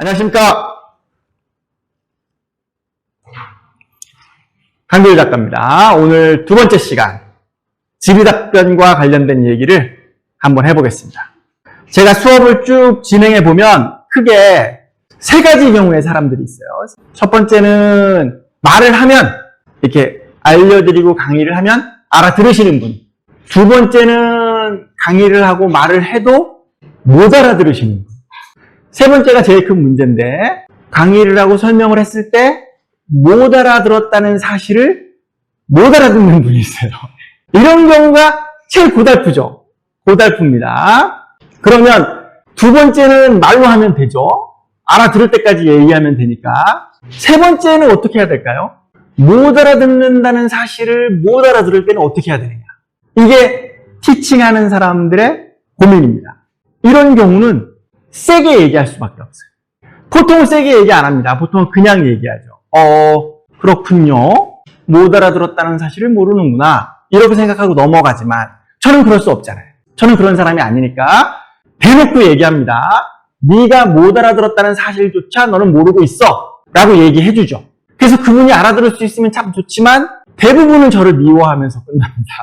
안녕하십니까. 강길 작가입니다. 오늘 두 번째 시간, 질의답변과 관련된 얘기를 한번 해보겠습니다. 제가 수업을 쭉 진행해 보면 크게 세 가지 경우의 사람들이 있어요. 첫 번째는 말을 하면, 이렇게 알려드리고 강의를 하면 알아들으시는 분. 두 번째는 강의를 하고 말을 해도 못 알아들으시는 분. 세 번째가 제일 큰 문제인데, 강의를 하고 설명을 했을 때 못 알아들었다는 사실을 못 알아듣는 분이 있어요. 이런 경우가 제일 고달프죠. 고달픕니다. 그러면 두 번째는 말로 하면 되죠. 알아들을 때까지 얘기하면 되니까. 세 번째는 어떻게 해야 될까요? 못 알아듣는다는 사실을 못 알아들을 때는 어떻게 해야 되느냐. 이게 티칭하는 사람들의 고민입니다. 이런 경우는 세게 얘기할 수밖에 없어요. 보통은 세게 얘기 안 합니다. 보통은 그냥 얘기하죠. 그렇군요. 못 알아들었다는 사실을 모르는구나. 이렇게 생각하고 넘어가지만 저는 그럴 수 없잖아요. 저는 그런 사람이 아니니까 대놓고 얘기합니다. 네가 못 알아들었다는 사실조차 너는 모르고 있어. 라고 얘기해주죠. 그래서 그분이 알아들을 수 있으면 참 좋지만 대부분은 저를 미워하면서 끝납니다.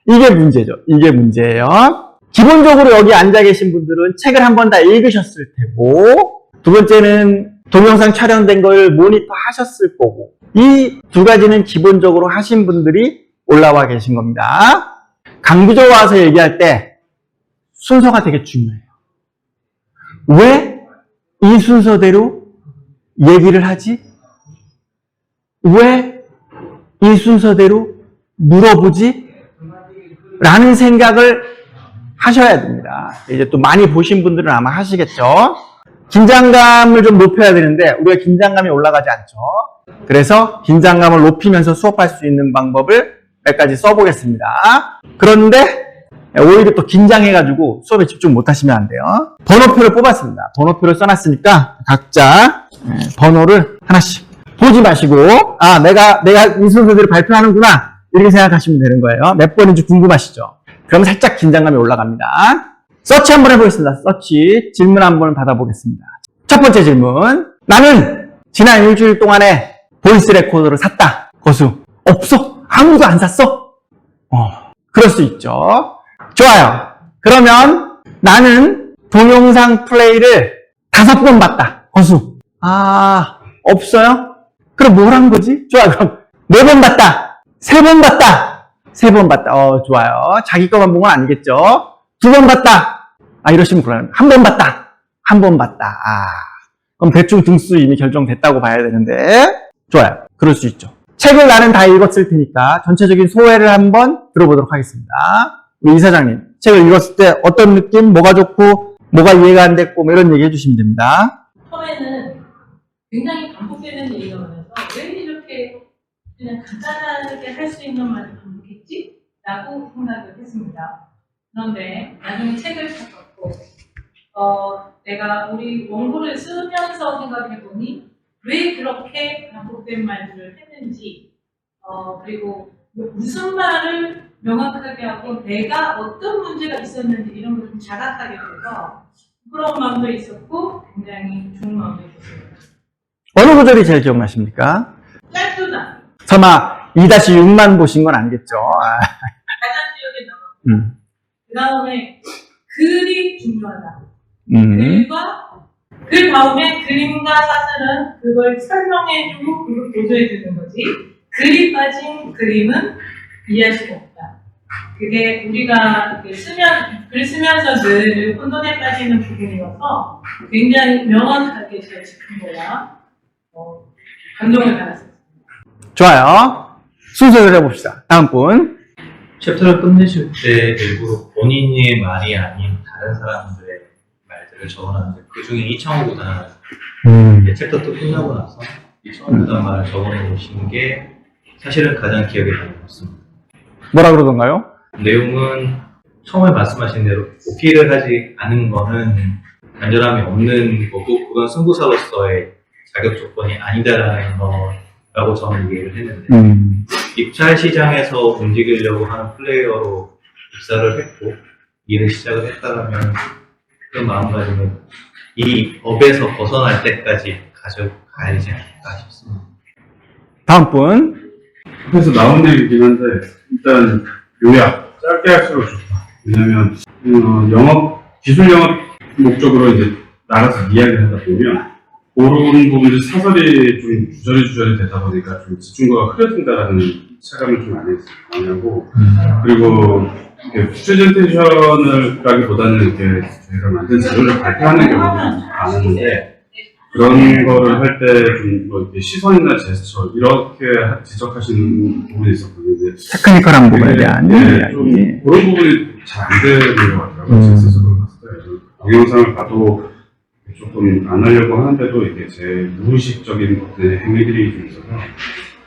이게 문제죠. 이게 문제예요. 기본적으로 여기 앉아 계신 분들은 책을 한 번 다 읽으셨을 테고, 두 번째는 동영상 촬영된 걸 모니터 하셨을 거고, 이 두 가지는 기본적으로 하신 분들이 올라와 계신 겁니다. 강부조 와서 얘기할 때 순서가 되게 중요해요. 왜 이 순서대로 얘기를 하지? 왜 이 순서대로 물어보지? 라는 생각을 하셔야 됩니다. 이제 또 많이 보신 분들은 아마 하시겠죠. 긴장감을 좀 높여야 되는데 우리가 긴장감이 올라가지 않죠. 그래서 긴장감을 높이면서 수업할 수 있는 방법을 몇 가지 써보겠습니다. 그런데 오히려 또 긴장해가지고 수업에 집중 못하시면 안 돼요. 번호표를 뽑았습니다. 번호표를 써놨으니까 각자 번호를 하나씩 보지 마시고, 내가 이 순서대로 발표하는구나, 이렇게 생각하시면 되는 거예요. 몇 번인지 궁금하시죠? 그럼 살짝 긴장감이 올라갑니다. 서치 한번 해보겠습니다. 서치. 질문 한번 받아보겠습니다. 첫 번째 질문. 나는 지난 일주일 동안에 보이스 레코더를 샀다. 거수. 없어? 아무도 안 샀어? 그럴 수 있죠. 좋아요. 그러면 나는 동영상 플레이를 5번 봤다. 거수. 없어요? 그럼 뭘 한 거지? 좋아요. 그럼 4번 봤다. 3번 봤다. 3번 봤다. 좋아요. 자기 거만 본 건 아니겠죠? 2번 봤다. 이러시면 곤란합니다. 1번 봤다. 1번 봤다. 그럼 대충 등수 이미 결정됐다고 봐야 되는데. 좋아요. 그럴 수 있죠. 책을 나는 다 읽었을 테니까 전체적인 소회를 한번 들어보도록 하겠습니다. 우리 이사장님, 책을 읽었을 때 어떤 느낌, 뭐가 좋고, 뭐가 이해가 안 됐고, 이런 얘기 해주시면 됩니다. 처음에는 굉장히 반복되는 얘기가 많아서 왜 이렇게 그냥 간단하게 할 수 있는 말을 반복했지? 라고 생각을 했습니다. 그런데 나중에 책을 찾았고, 내가 우리 원고를 쓰면서 생각해보니 왜 그렇게 반복된 말들을 했는지, 그리고 무슨 말을 명확하게 하고 내가 어떤 문제가 있었는지 이런 걸 좀 자각하게 돼서 부끄러운 마음도 있었고 굉장히 좋은 마음도 있었습니다. 어느 구절이 제일 기억나십니까? 짧구나. 설마 2-6만 보신 건 아니겠죠? 가장 기억에 남았고, 그 다음에 글이 중요하다. 그 다음에 그림과 사진은 그걸 설명해주고 그걸 보조해주는 거지. 글이 빠진 그림은 이해할 수가 없다. 그게 우리가 글 쓰면서 늘 혼돈에 빠지는 부분이어서 굉장히 명확하게 잘 짚은 거라 감동을 받았습니다. 좋아요. 순서를 해봅시다. 다음 분. 챕터를 끝내실 때 일부러 본인의 말이 아닌 다른 사람들의 말들을 적어놨는데 그 중에 이창호보다 챕터 또 끝나고 나서 이창호보다 말을 적어놓으신 게 사실은 가장 기억에 남았습니다. 뭐라 그러던가요? 내용은 처음에 말씀하신 대로 오피를 하지 않은 거는 간절함이 없는 거고 그건 승부사로서의 자격 조건이 아니다라는 거라고 저는 이해를 했는데 입찰 시장에서 움직이려고 하는 플레이어로 입사를 했고 일을 시작을 했다라면 그 마음가짐을 이 업에서 벗어날 때까지 가져가야 되지 않을까 싶습니다. 다음 분. 그래서 나온 얘기긴 한데 일단 요약 짧게 할수록 좋다. 왜냐면 기술 영업 목적으로 이제 나가서 이야기를 하다 보면 그런 부분이 사설이 좀 주저리 되다 보니까 좀 집중도가 흐려진다라는 체감을 좀 많이 하고 그리고 이렇게 프레젠테이션을 라기보다는 이렇게 저희가 만든 자료를 발표하는 경우가 많은데 그런 거를 할 때 좀 뭐 이렇게 시선이나 제스처 이렇게 지적하시는 부분이 있었거든요. 테크니컬한 부분에 대한 좀 이야기. 그런 부분이 잘 안 되는 것 같더라고요. 제 스스로 봤을 때. 동영상을 봐도 조금 안 하려고 하는데도 이게 제 무의식적인 것들의 행위들이 좀 있어서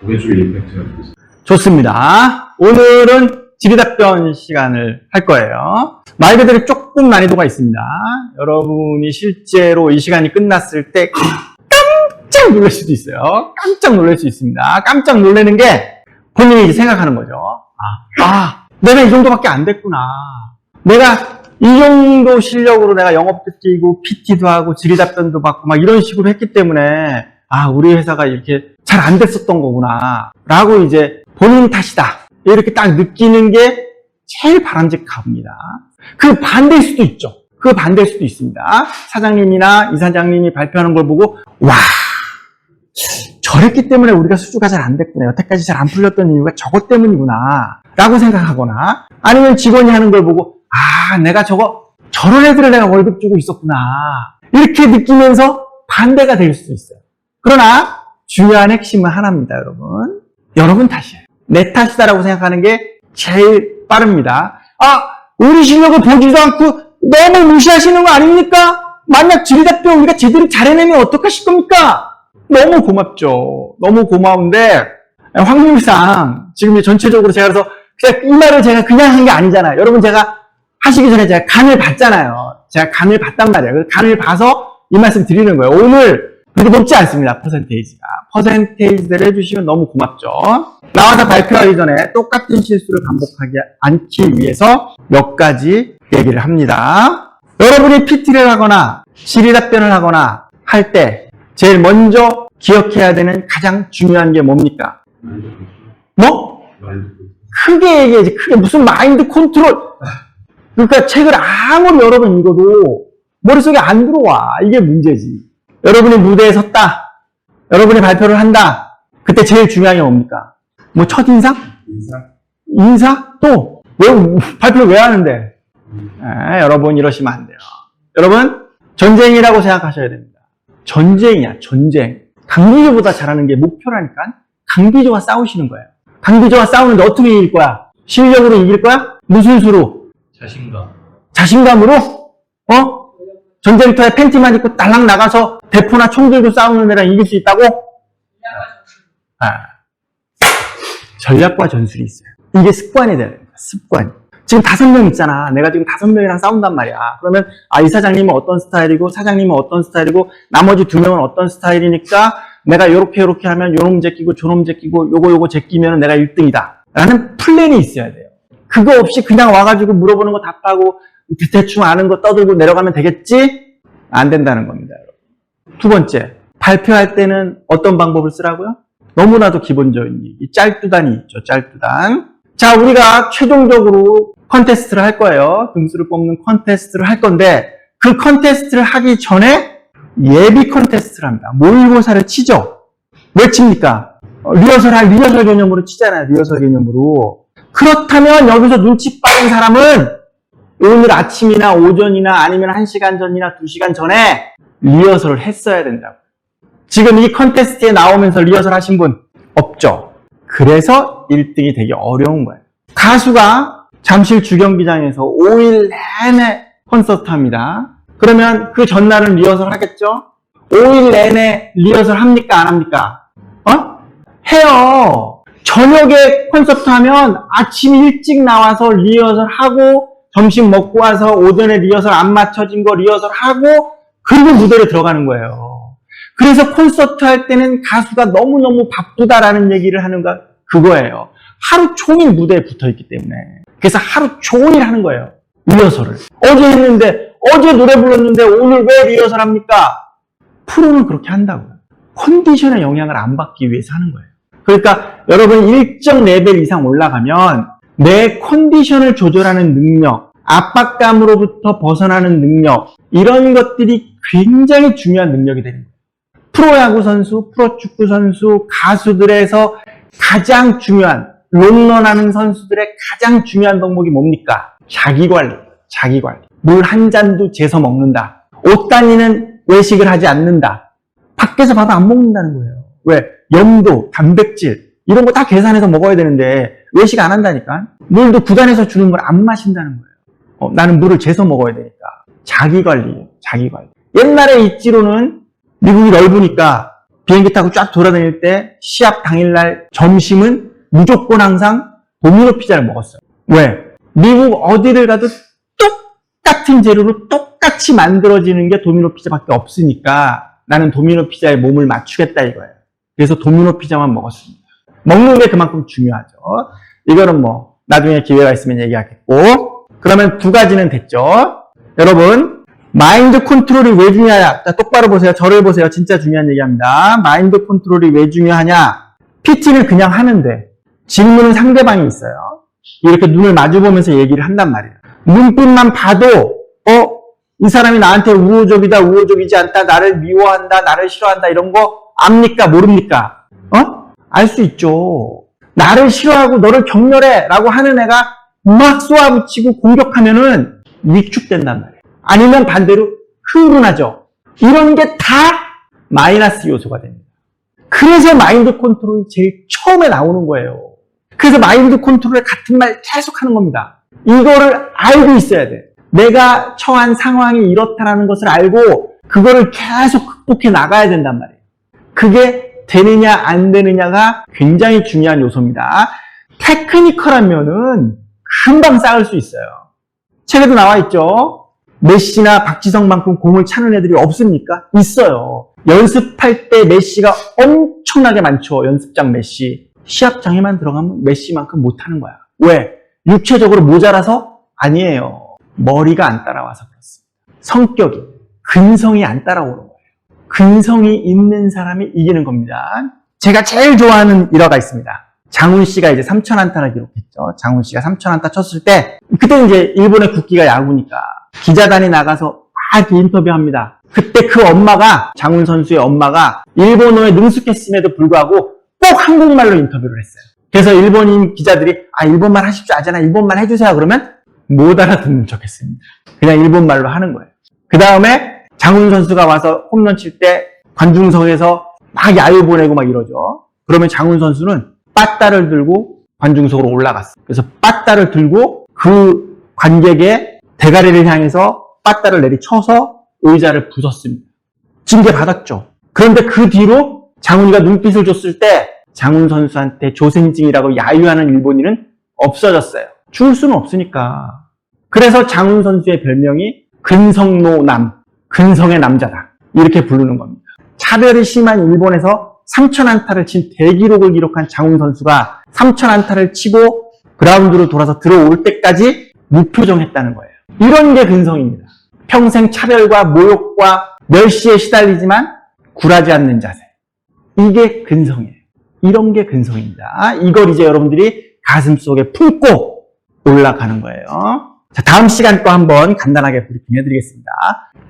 그게 좀 임팩트가 좀 있어요. 좋습니다. 오늘은 질의답변 시간을 할 거예요. 말 그대로 조금 난이도가 있습니다. 여러분이 실제로 이 시간이 끝났을 때 깜짝 놀랄 수도 있어요. 깜짝 놀랄 수 있습니다. 깜짝 놀라는 게 본인이 이제 생각하는 거죠. 내가 이 정도밖에 안 됐구나. 내가 이 정도 실력으로 내가 영업도 뛰고 PT도 하고 질의답변도 받고 막 이런 식으로 했기 때문에 우리 회사가 이렇게 잘 안 됐었던 거구나 라고 이제 본인 탓이다 이렇게 딱 느끼는 게 제일 바람직합니다. 그 반대일 수도 있죠. 그 반대일 수도 있습니다. 사장님이나 이사장님이 발표하는 걸 보고 저랬기 때문에 우리가 수주가 잘 안 됐구나. 여태까지 잘 안 풀렸던 이유가 저것 때문이구나 라고 생각하거나 아니면 직원이 하는 걸 보고 내가 저런 애들을 내가 월급 주고 있었구나 이렇게 느끼면서 반대가 될 수도 있어요. 그러나 중요한 핵심은 하나입니다. 여러분 탓이에요. 내 탓이다라고 생각하는 게 제일 빠릅니다. 우리 실력을 보지도 않고 너무 무시하시는 거 아닙니까? 만약 질의답변 우리가 제대로 잘해내면 어떡하실 겁니까? 너무 고맙죠. 너무 고마운데 확률상 지금 전체적으로 제가 그래서 이 말을 제가 그냥 한 게 아니잖아요. 여러분 제가 하시기 전에 제가 간을 봤잖아요. 제가 간을 봤단 말이에요. 그 간을 봐서 이 말씀 드리는 거예요. 오늘 그렇게 높지 않습니다. 퍼센테이지가. 퍼센테이지를 해주시면 너무 고맙죠. 나와서 발표하기 전에 똑같은 실수를 반복하지 않기 위해서 몇 가지 얘기를 합니다. 여러분이 PT를 하거나 질의답변을 하거나 할 때 제일 먼저 기억해야 되는 가장 중요한 게 뭡니까? 뭐? 크게 얘기해야지. 크게 무슨 마인드 컨트롤. 그러니까 책을 아무리 여러 번 읽어도 머릿속에 안 들어와. 이게 문제지. 여러분이 무대에 섰다. 여러분이 발표를 한다. 그때 제일 중요한 게 뭡니까? 뭐 첫인상? 인사? 또? 발표를 왜 하는데? 여러분 이러시면 안 돼요. 여러분 전쟁이라고 생각하셔야 됩니다. 전쟁이야. 전쟁. 강비조보다 잘하는 게 목표라니까. 강비조와 싸우시는 거예요. 강비조와 싸우는데 어떻게 이길 거야? 실력으로 이길 거야? 무슨 수로? 자신감으로? 전쟁터에 팬티만 입고 딸랑 나가서 대포나 총 들고 싸우는 애랑 이길 수 있다고? 전략과 전술이 있어요. 이게 습관이 돼요. 습관. 지금 5명 있잖아. 내가 지금 5명이랑 싸운단 말이야. 그러면 이 사장님은 어떤 스타일이고 사장님은 어떤 스타일이고 나머지 2명은 어떤 스타일이니까 내가 요렇게 하면 요놈 제끼고 저놈 제끼고 요거 제끼면 내가 1등이다 라는 플랜이 있어야 돼요. 그거 없이 그냥 와가지고 물어보는 거 답하고 대충 아는 거 떠들고 내려가면 되겠지? 안 된다는 겁니다. 여러분. 두 번째, 발표할 때는 어떤 방법을 쓰라고요? 너무나도 기본적인 얘기. 짤두단이 있죠. 짤두단. 자, 우리가 최종적으로 컨테스트를 할 거예요. 등수를 뽑는 컨테스트를 할 건데 그 컨테스트를 하기 전에 예비 컨테스트를 합니다. 모의고사를 치죠. 왜 칩니까? 리허설 개념으로 치잖아요. 리허설 개념으로. 그렇다면 여기서 눈치 빠른 사람은 오늘 아침이나 오전이나 아니면 1시간 전이나 2시간 전에 리허설을 했어야 된다고. 지금 이 컨테스트에 나오면서 리허설 하신 분 없죠? 그래서 1등이 되게 어려운 거예요. 가수가 잠실 주경기장에서 5일 내내 콘서트 합니다. 그러면 그 전날은 리허설 하겠죠? 5일 내내 리허설 합니까? 안 합니까? 해요. 저녁에 콘서트 하면 아침 일찍 나와서 리허설 하고 점심 먹고 와서 오전에 리허설 안 맞춰진 거 리허설 하고 그리고 무대로 들어가는 거예요. 그래서 콘서트 할 때는 가수가 너무너무 바쁘다라는 얘기를 하는 거 그거예요. 하루 종일 무대에 붙어 있기 때문에. 그래서 하루 종일 하는 거예요. 리허설을. 어제 했는데 어제 노래 불렀는데 오늘 왜 리허설 합니까? 프로는 그렇게 한다고요. 컨디션의 영향을 안 받기 위해서 하는 거예요. 그러니까 여러분 일정 레벨 이상 올라가면 내 컨디션을 조절하는 능력, 압박감으로부터 벗어나는 능력, 이런 것들이 굉장히 중요한 능력이 되는 거예요. 프로야구 선수, 프로축구 선수, 가수들에서 가장 중요한, 롱런하는 선수들의 가장 중요한 덕목이 뭡니까? 자기관리, 자기관리. 물 한 잔도 재서 먹는다. 옷 단위는 외식을 하지 않는다. 밖에서 밥 안 먹는다는 거예요. 왜? 염도, 단백질 이런 거 다 계산해서 먹어야 되는데 외식 안 한다니까. 물도 구단에서 주는 걸 안 마신다는 거예요. 나는 물을 재서 먹어야 되니까. 자기관리예요. 자기관리. 옛날에 있지로는 미국이 넓으니까 비행기 타고 쫙 돌아다닐 때 시합 당일날 점심은 무조건 항상 도미노 피자를 먹었어요. 왜? 미국 어디를 가도 똑같은 재료로 똑같이 만들어지는 게 도미노 피자밖에 없으니까 나는 도미노 피자에 몸을 맞추겠다 이거예요. 그래서 도미노 피자만 먹었습니다. 먹는 게 그만큼 중요하죠. 이거는 뭐 나중에 기회가 있으면 얘기하겠고. 그러면 두 가지는 됐죠. 여러분 마인드 컨트롤이 왜 중요하냐? 자, 똑바로 보세요. 저를 보세요. 진짜 중요한 얘기합니다. 마인드 컨트롤이 왜 중요하냐? PT는 그냥 하는데 질문은 상대방이 있어요. 이렇게 눈을 마주보면서 얘기를 한단 말이에요. 눈빛만 봐도 이 사람이 나한테 우호적이다, 우호적이지 않다, 나를 미워한다, 나를 싫어한다 이런 거 압니까? 모릅니까? 알 수 있죠. 나를 싫어하고 너를 격렬해 라고 하는 애가 막 쏘아붙이고 공격하면은 위축된단 말이에요. 아니면 반대로 흥분하죠. 이런 게 다 마이너스 요소가 됩니다. 그래서 마인드 컨트롤이 제일 처음에 나오는 거예요. 그래서 마인드 컨트롤에 같은 말 계속 하는 겁니다. 이거를 알고 있어야 돼. 내가 처한 상황이 이렇다라는 것을 알고 그거를 계속 극복해 나가야 된단 말이에요. 그게 되느냐 안 되느냐가 굉장히 중요한 요소입니다. 테크니컬한 면은 금방 쌓을 수 있어요. 책에도 나와 있죠. 메시나 박지성만큼 공을 차는 애들이 없습니까? 있어요. 연습할 때 메시가 엄청나게 많죠. 연습장 메시. 시합장에만 들어가면 메시만큼 못하는 거야. 왜? 육체적으로 모자라서? 아니에요. 머리가 안 따라와서 그렇습니다. 성격이, 근성이 안 따라오는 거예요. 근성이 있는 사람이 이기는 겁니다. 제가 제일 좋아하는 일화가 있습니다. 장훈 씨가 이제 3,000안타를 기록했죠. 장훈 씨가 3,000안타 쳤을 때, 그때 이제 일본의 국기가 야구니까 기자단이 나가서 막 인터뷰합니다. 그때 그 엄마가, 장훈 선수의 엄마가 일본어에 능숙했음에도 불구하고 꼭 한국말로 인터뷰를 했어요. 그래서 일본인 기자들이 일본말 하십시오 하잖아. 일본말 해주세요. 그러면 못 알아듣는 척 했습니다. 그냥 일본말로 하는 거예요. 그 다음에 장훈 선수가 와서 홈런 칠 때 관중석에서 막 야유 보내고 막 이러죠. 그러면 장훈 선수는 빠따를 들고 관중석으로 올라갔어요. 그래서 빠따를 들고 그 관객의 대가리를 향해서 빠따를 내리쳐서 의자를 부쉈습니다. 징계 받았죠. 그런데 그 뒤로 장훈이가 눈빛을 줬을 때 장훈 선수한테 조센징이라고 야유하는 일본인은 없어졌어요. 죽을 수는 없으니까. 그래서 장훈 선수의 별명이 근성노남, 근성의 남자다. 이렇게 부르는 겁니다. 차별이 심한 일본에서 3,000안타를 친 대기록을 기록한 장훈 선수가 3,000안타를 치고 그라운드로 돌아서 들어올 때까지 무표정했다는 거예요. 이런 게 근성입니다. 평생 차별과 모욕과 멸시에 시달리지만 굴하지 않는 자세. 이게 근성이에요. 이런 게 근성입니다. 이걸 이제 여러분들이 가슴속에 품고 올라가는 거예요. 자, 다음 시간 또 한번 간단하게 브리핑 해드리겠습니다.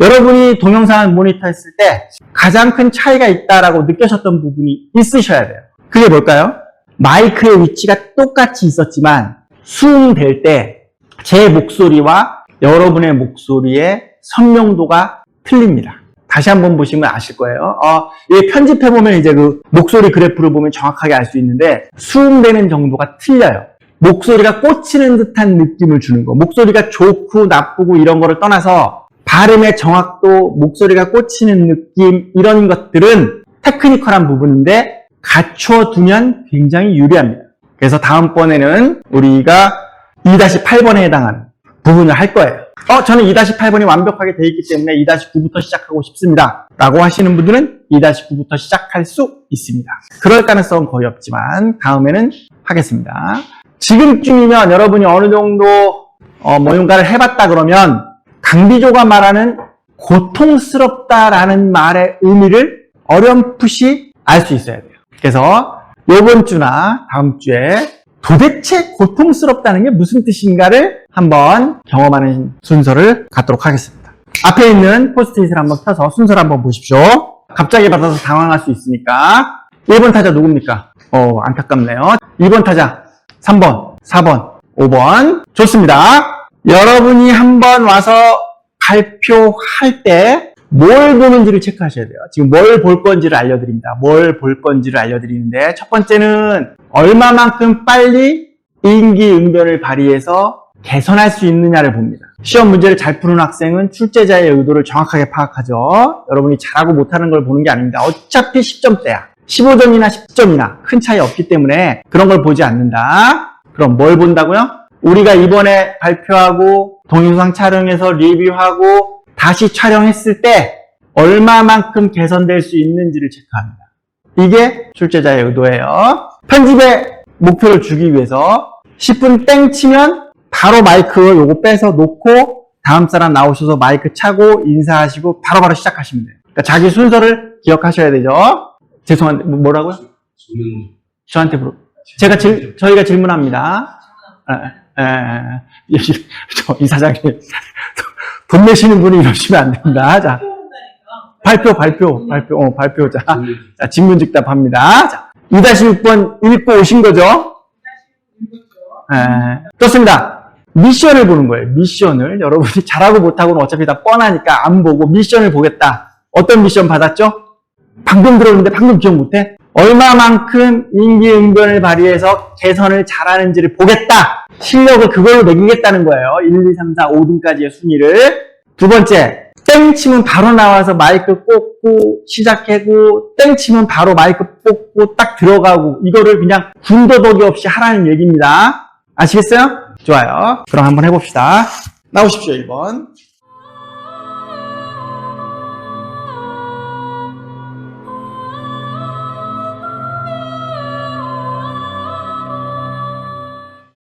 여러분이 동영상을 모니터했을 때 가장 큰 차이가 있다라고 느끼셨던 부분이 있으셔야 돼요. 그게 뭘까요? 마이크의 위치가 똑같이 있었지만 수음될 때 제 목소리와 여러분의 목소리의 선명도가 틀립니다. 다시 한번 보시면 아실 거예요. 이 편집해보면 이제 그 목소리 그래프를 보면 정확하게 알 수 있는데 수음되는 정도가 틀려요. 목소리가 꽂히는 듯한 느낌을 주는 거. 목소리가 좋고 나쁘고 이런 거를 떠나서 발음의 정확도, 목소리가 꽂히는 느낌 이런 것들은 테크니컬한 부분인데 갖춰두면 굉장히 유리합니다. 그래서 다음번에는 우리가 2-8번에 해당하는 부분을 할 거예요. 저는 2-8번이 완벽하게 돼 있기 때문에 2-9부터 시작하고 싶습니다. 라고 하시는 분들은 2-9부터 시작할 수 있습니다. 그럴 가능성은 거의 없지만 다음에는 하겠습니다. 지금쯤이면 여러분이 어느 정도 뭔가를 해봤다 그러면 강비조가 말하는 고통스럽다라는 말의 의미를 어렴풋이 알 수 있어야 돼요. 그래서 이번 주나 다음 주에 도대체 고통스럽다는 게 무슨 뜻인가를 한번 경험하는 순서를 갖도록 하겠습니다. 앞에 있는 포스트잇을 한번 펴서 순서를 한번 보십시오. 갑자기 받아서 당황할 수 있으니까 1번 타자 누굽니까? 안타깝네요. 2번 타자 3번, 4번, 5번 좋습니다. 여러분이 한번 와서 발표할 때 뭘 보는지를 체크하셔야 돼요. 지금 뭘 볼 건지를 알려드립니다. 뭘 볼 건지를 알려드리는데 첫 번째는 얼마만큼 빨리 인기응변을 발휘해서 개선할 수 있느냐를 봅니다. 시험 문제를 잘 푸는 학생은 출제자의 의도를 정확하게 파악하죠. 여러분이 잘하고 못하는 걸 보는 게 아닙니다. 어차피 10점대야. 15점이나 10점이나 큰 차이 없기 때문에 그런 걸 보지 않는다. 그럼 뭘 본다고요? 우리가 이번에 발표하고 동영상 촬영해서 리뷰하고 다시 촬영했을 때 얼마만큼 개선될 수 있는지를 체크합니다. 이게 출제자의 의도예요. 편집의 목표를 주기 위해서 10분 땡 치면 바로 마이크 요거 빼서 놓고 다음 사람 나오셔서 마이크 차고 인사하시고 바로바로 시작하시면 돼요. 그러니까 자기 순서를 기억하셔야 되죠. 죄송한데 뭐라고요? 저한테 저희가 질문합니다. 이 사장님 돈 내시는 분이 이러시면 안 됩니다. 자, 발표. 자, 질문즉답합니다. 자, 2-6번 읽고 오신 거죠? 좋습니다. 미션을 보는 거예요. 미션을. 여러분이 잘하고 못하고는 어차피 다 뻔하니까 안 보고 미션을 보겠다. 어떤 미션 받았죠? 방금 들었는데 방금 기억 못해? 얼마만큼 인기응변을 발휘해서 개선을 잘하는지를 보겠다. 실력을 그걸로 매기겠다는 거예요. 1, 2, 3, 4, 5등까지의 순위를. 두 번째, 땡 치면 바로 나와서 마이크 꽂고 시작하고 땡 치면 바로 마이크 꽂고 딱 들어가고 이거를 그냥 군더더기 없이 하라는 얘기입니다. 아시겠어요? 좋아요. 그럼 한번 해봅시다. 나오십시오, 1번.